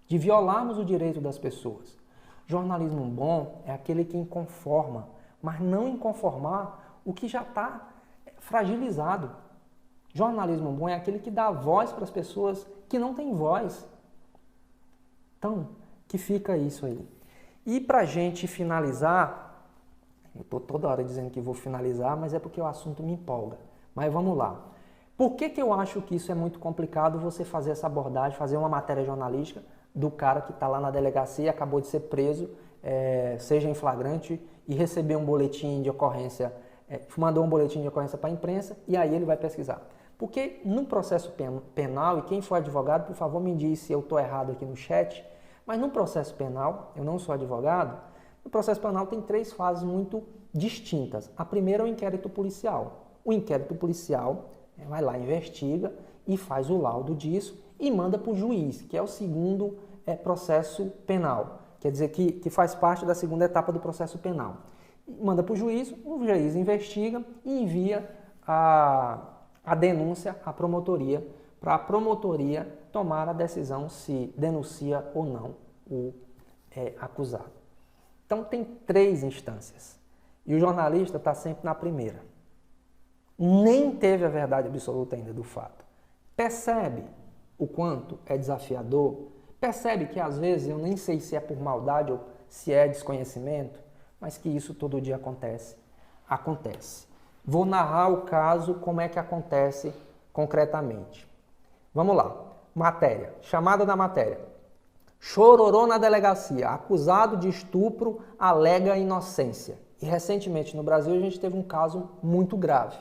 S1: de violarmos o direito das pessoas. Jornalismo bom é aquele que inconforma, mas não inconformar o que já está fragilizado. Jornalismo bom é aquele que dá voz para as pessoas que não têm voz. Então, que fica isso aí. E para a gente finalizar, eu estou toda hora dizendo que vou finalizar, mas é porque o assunto me empolga. Mas vamos lá. Por que eu acho que isso é muito complicado você fazer essa abordagem, fazer uma matéria jornalística do cara que está lá na delegacia, acabou de ser preso, seja em flagrante, e receber um boletim de ocorrência, mandou um boletim de ocorrência para a imprensa, e aí ele vai pesquisar. Porque no processo penal, e quem for advogado, por favor, me diz se eu estou errado aqui no chat, mas no processo penal, eu não sou advogado, no processo penal tem 3 fases muito distintas. A primeira é o inquérito policial. O inquérito policial vai lá, investiga e faz o laudo disso e manda para o juiz, que é o segundo processo penal. Quer dizer que faz parte da segunda etapa do processo penal. Manda para o juiz investiga e envia a denúncia à promotoria, para a promotoria tomar a decisão se denuncia ou não o acusado. Então tem 3 instâncias e o jornalista está sempre na primeira. Nem teve a verdade absoluta ainda do fato. Percebe o quanto é desafiador? Percebe que às vezes eu nem sei se é por maldade ou se é desconhecimento, mas que isso todo dia acontece? Acontece. Vou narrar o caso, como é que acontece concretamente. Vamos lá. Matéria. Chamada da matéria. Chororô na delegacia. Acusado de estupro alega inocência. E recentemente no Brasil a gente teve um caso muito grave.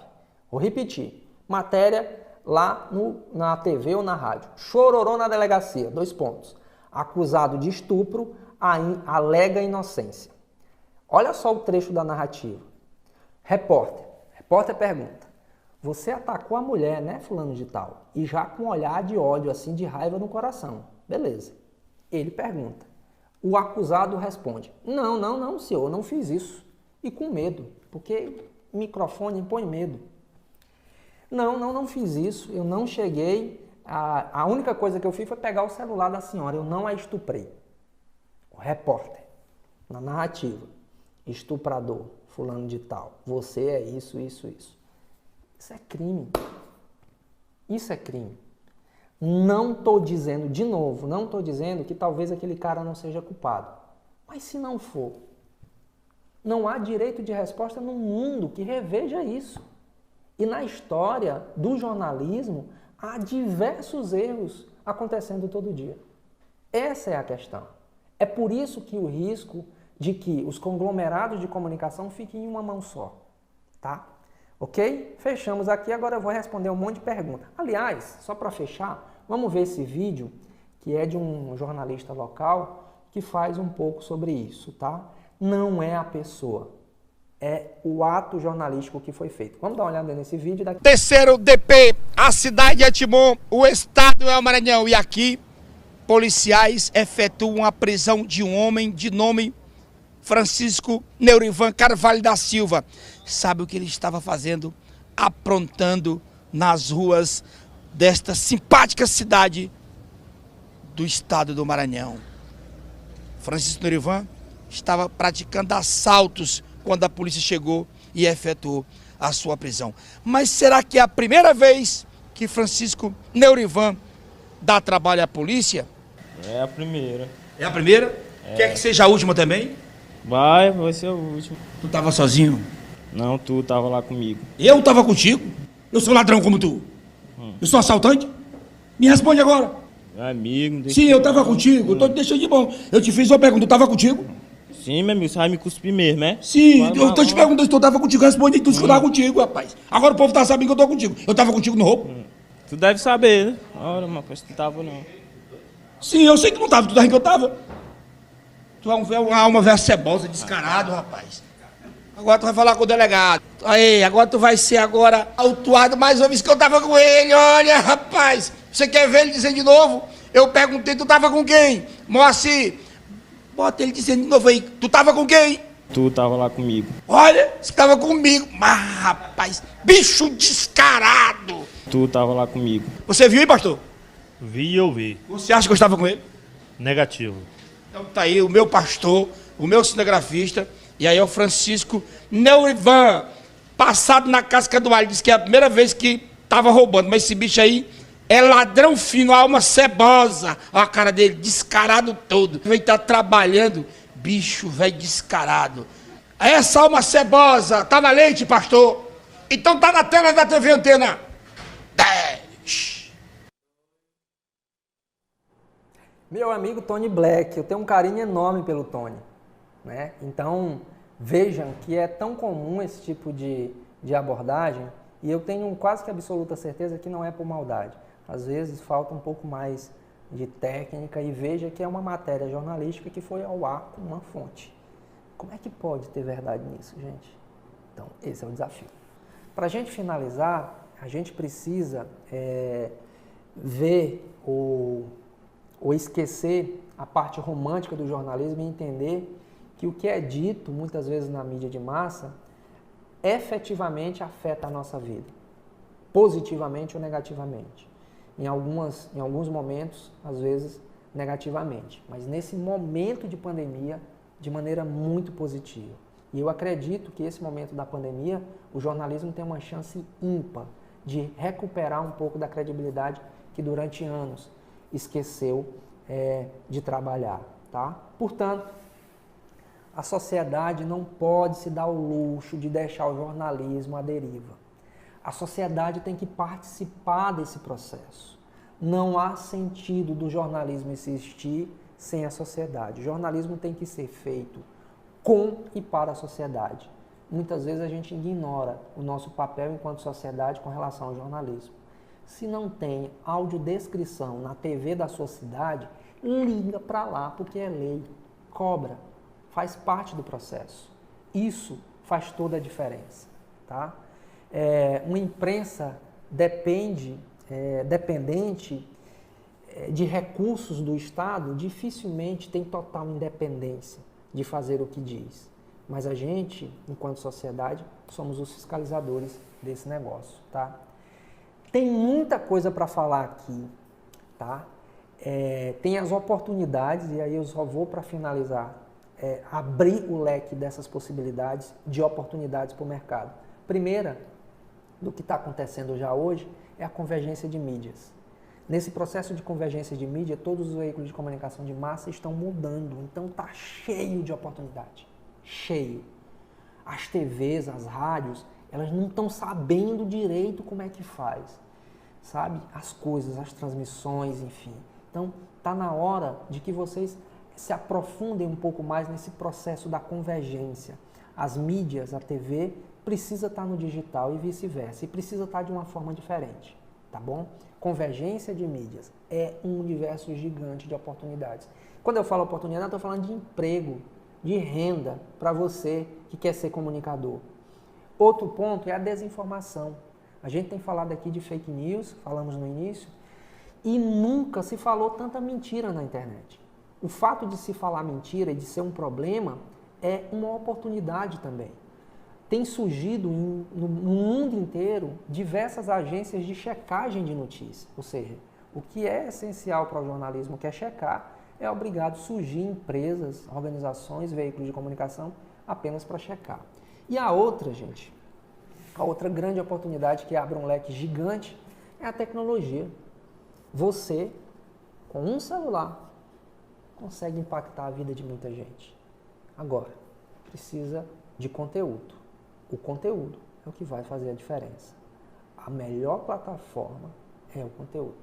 S1: Vou repetir. Matéria lá na TV ou na rádio. Chororô na delegacia. 2 pontos. Acusado de estupro alega inocência. Olha só o trecho da narrativa. Repórter pergunta: você atacou a mulher, né, fulano de tal? E já com um olhar de ódio, assim, de raiva no coração. Beleza. Ele pergunta. O acusado responde: não, senhor, não fiz isso. E com medo, porque microfone impõe medo. Não fiz isso, eu não cheguei. A única coisa que eu fiz foi pegar o celular da senhora, eu não a estuprei. O repórter, na narrativa: estuprador, fulano de tal, você é isso. Isso é crime. Isso é crime. Não estou dizendo, de novo, não estou dizendo que talvez aquele cara não seja culpado. Mas se não for, não há direito de resposta no mundo que reveja isso. E na história do jornalismo, há diversos erros acontecendo todo dia. Essa é a questão. É por isso que o risco de que os conglomerados de comunicação fiquem em uma mão só. Tá? Ok? Fechamos aqui, agora eu vou responder um monte de perguntas. Aliás, só para fechar, vamos ver esse vídeo, que é de um jornalista local, que faz um pouco sobre isso, tá? Não é a pessoa, é o ato jornalístico que foi feito. Vamos dar uma olhada nesse vídeo.
S5: Terceiro DP, a cidade é Timon, o estado é o Maranhão. E aqui, policiais efetuam a prisão de um homem de nome Francisco Neurivan Carvalho da Silva. Sabe o que ele estava fazendo? Aprontando nas ruas desta simpática cidade do estado do Maranhão. Francisco Neurivan estava praticando assaltos quando a polícia chegou e efetuou a sua prisão. Mas será que é a primeira vez que Francisco Neurivan dá trabalho à polícia?
S6: É a primeira.
S5: É a primeira? Quer que seja a última também?
S6: Vai ser a última.
S5: Tu estava sozinho?
S6: Não, tu tava lá comigo.
S5: Eu estava contigo? Eu sou ladrão como tu? Eu sou assaltante? Me responde agora.
S6: Amigo,
S5: Sim, eu estava contigo. Eu tô te deixando de bom. Eu te fiz uma pergunta, eu estava contigo?
S6: Sim, meu amigo, você vai me cuspir mesmo, é?
S5: Sim, eu tô te perguntando se tu estava contigo. Responde aí, tu que eu tava contigo, rapaz. Agora o povo tá sabendo que eu tô contigo. Eu estava contigo no roubo?
S6: Tu deve saber, né? Ora, mas parece que tu tava não.
S5: Sim, eu sei que não tava. Tu tá rindo que eu tava? Tu é uma alma velha cebosa, descarado, rapaz. Agora tu vai falar com o delegado. Aí, agora tu vai ser agora autuado mais uma vez que eu tava com ele. Olha, rapaz, você quer ver ele dizendo de novo? Eu perguntei, tu tava com quem? Moacir, bota ele dizendo de novo aí, tu tava com quem?
S6: Tu tava lá comigo.
S5: Olha, você tava comigo. Mas, rapaz, bicho descarado.
S6: Tu tava lá comigo.
S5: Você viu, hein, pastor?
S7: Vi e ouvi.
S5: Você acha que eu estava com ele?
S7: Negativo.
S5: Então tá aí o meu pastor, o meu cinegrafista, e aí é o Francisco Neurivan, passado na casca do alho, disse que é a primeira vez que tava roubando, mas esse bicho aí é ladrão fino, alma cebosa. Olha a cara dele, descarado todo. Veio tá trabalhando, bicho velho descarado. Essa alma cebosa, tá na leite, pastor? Então tá na tela da TV Antena 10.
S1: Meu amigo Tony Black, eu tenho um carinho enorme pelo Tony, né? Então, vejam que é tão comum esse tipo de abordagem e eu tenho quase que absoluta certeza que não é por maldade. Às vezes falta um pouco mais de técnica e veja que é uma matéria jornalística que foi ao ar com uma fonte. Como é que pode ter verdade nisso, gente? Então, esse é o desafio. Para a gente finalizar, a gente precisa ver ou esquecer a parte romântica do jornalismo e entender que o que é dito muitas vezes na mídia de massa efetivamente afeta a nossa vida, positivamente ou negativamente. Em alguns momentos, às vezes, negativamente, mas nesse momento de pandemia, de maneira muito positiva. E eu acredito que esse momento da pandemia, o jornalismo tem uma chance ímpar de recuperar um pouco da credibilidade que durante anos esqueceu de trabalhar, tá? Portanto, a sociedade não pode se dar o luxo de deixar o jornalismo à deriva. A sociedade tem que participar desse processo. Não há sentido do jornalismo existir sem a sociedade. O jornalismo tem que ser feito com e para a sociedade. Muitas vezes a gente ignora o nosso papel enquanto sociedade com relação ao jornalismo. Se não tem audiodescrição na TV da sua cidade, liga para lá, porque é lei. Cobra. Faz parte do processo. Isso faz toda a diferença. Tá? Uma imprensa dependente de recursos do Estado, dificilmente tem total independência de fazer o que diz. Mas a gente, enquanto sociedade, somos os fiscalizadores desse negócio. Tá? Tem muita coisa para falar aqui, tá? Tem as oportunidades, e aí eu só vou para finalizar, abrir o leque dessas possibilidades de oportunidades para o mercado. Primeira, do que está acontecendo já hoje, é a convergência de mídias. Nesse processo de convergência de mídia, todos os veículos de comunicação de massa estão mudando, então está cheio de oportunidade, cheio. As TVs, as rádios, elas não estão sabendo direito como é que faz, sabe? As coisas, as transmissões, enfim. Então, está na hora de que vocês se aprofundem um pouco mais nesse processo da convergência. As mídias, a TV, precisa estar no digital e vice-versa, e precisa estar de uma forma diferente, tá bom? Convergência de mídias é um universo gigante de oportunidades. Quando eu falo oportunidade, eu estou falando de emprego, de renda para você que quer ser comunicador. Outro ponto é a desinformação. A gente tem falado aqui de fake news, falamos no início, e nunca se falou tanta mentira na internet. O fato de se falar mentira e de ser um problema é uma oportunidade também. Tem surgido no mundo inteiro diversas agências de checagem de notícias. Ou seja, o que é essencial para o jornalismo, que é checar, é obrigado a surgir empresas, organizações, veículos de comunicação apenas para checar. E a outra, gente, a outra grande oportunidade que abre um leque gigante é a tecnologia. Você, com um celular, consegue impactar a vida de muita gente. Agora, precisa de conteúdo. O conteúdo é o que vai fazer a diferença. A melhor plataforma é o conteúdo.